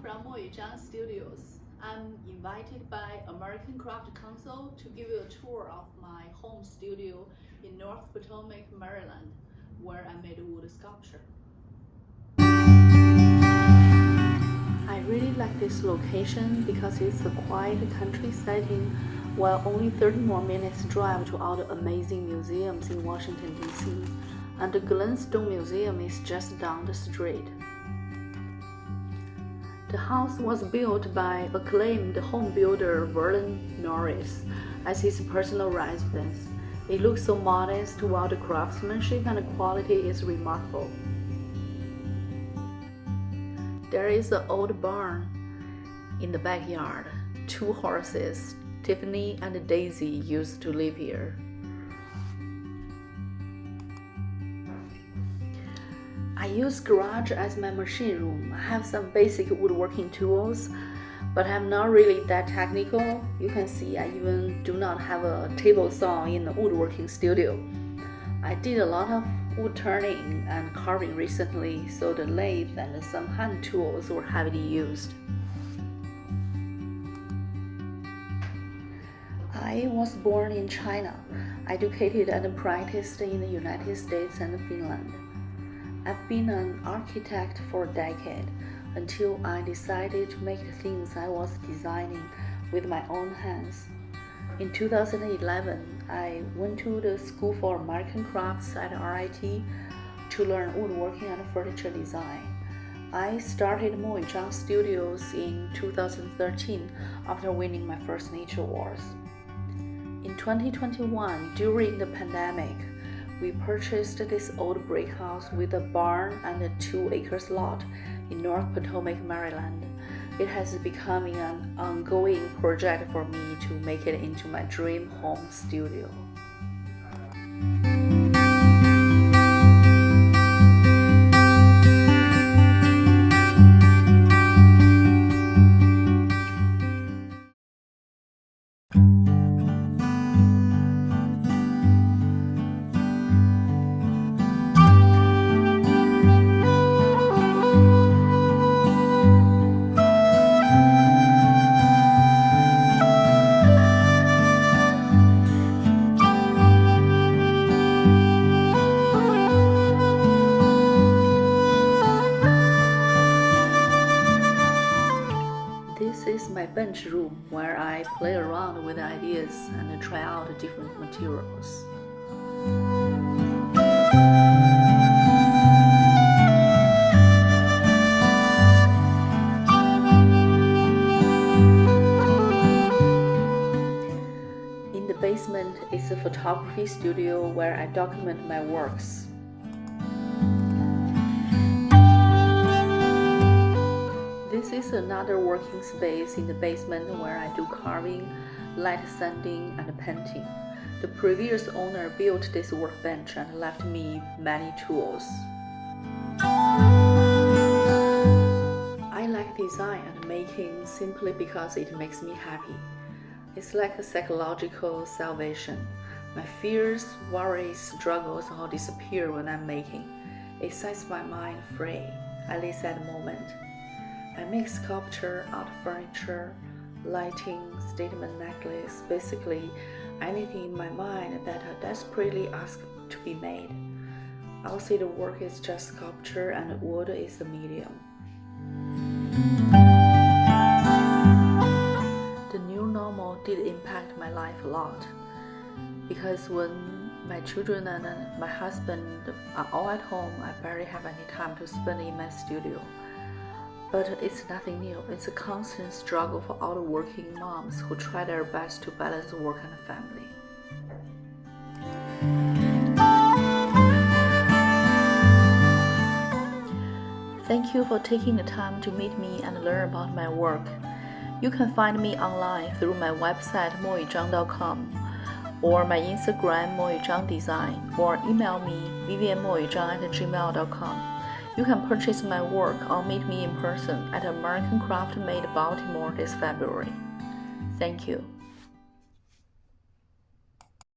From Studios. I'm invited by American Craft Council to give you a tour of my home studio in North Potomac, Maryland, where I made wood sculpture. I really like this location because it's a quiet country setting, while only 30 more minutes drive to all the amazing museums in Washington, D.C., and the Glenstone Museum is just down the street. The house was built by acclaimed home builder Vernon Norris as his personal residence. It looks so modest while the craftsmanship and quality is remarkable. There is an old barn in the backyard. 2 horses, Tiffany and Daisy, used to live here. I use garage as my machine room. I have some basic woodworking tools, but I'm not really that technical. You can see I even do not have a table saw in the woodworking studio. I did a lot of wood turning and carving recently, so the lathe and some hand tools were heavily used. I was born in China, educated and practiced in the United States and Finland. I've been an architect for a decade until I decided to make the things I was designing with my own hands. In 2011, I went to the School for American Crafts at RIT to learn woodworking and furniture design. I started Mo & Zhang Studios in 2013 after winning my first Nature Awards. In 2021, during the pandemic, we purchased this old brick house with a barn and a 2-acre lot in North Potomac, Maryland. It has become an ongoing project for me to make it into my dream home studio. This is my bench room where I play around with ideas and try out different materials. In the basement is a photography studio where I document my works. This is another working space in the basement where I do carving, light sanding, and painting. The previous owner built this workbench and left me many tools. I like design and making simply because it makes me happy. It's like a psychological salvation. My fears, worries, struggles all disappear when I'm making. It sets my mind free, at least at the moment. I make sculpture, art furniture, lighting, statement necklace, basically anything in my mind that I desperately ask to be made. I'll say the work is just sculpture and wood is the medium. The new normal did impact my life a lot, because when my children and my husband are all at home, I barely have any time to spend in my studio. But it's nothing new. It's a constant struggle for all the working moms who try their best to balance work and family. Thank you for taking the time to meet me and learn about my work. You can find me online through my website moyuzhang.com or my Instagram moyuzhangdesign, or email me vivianmoyuzhang@gmail.com. You can purchase my work or meet me in person at American Craft Made Baltimore this February. Thank you.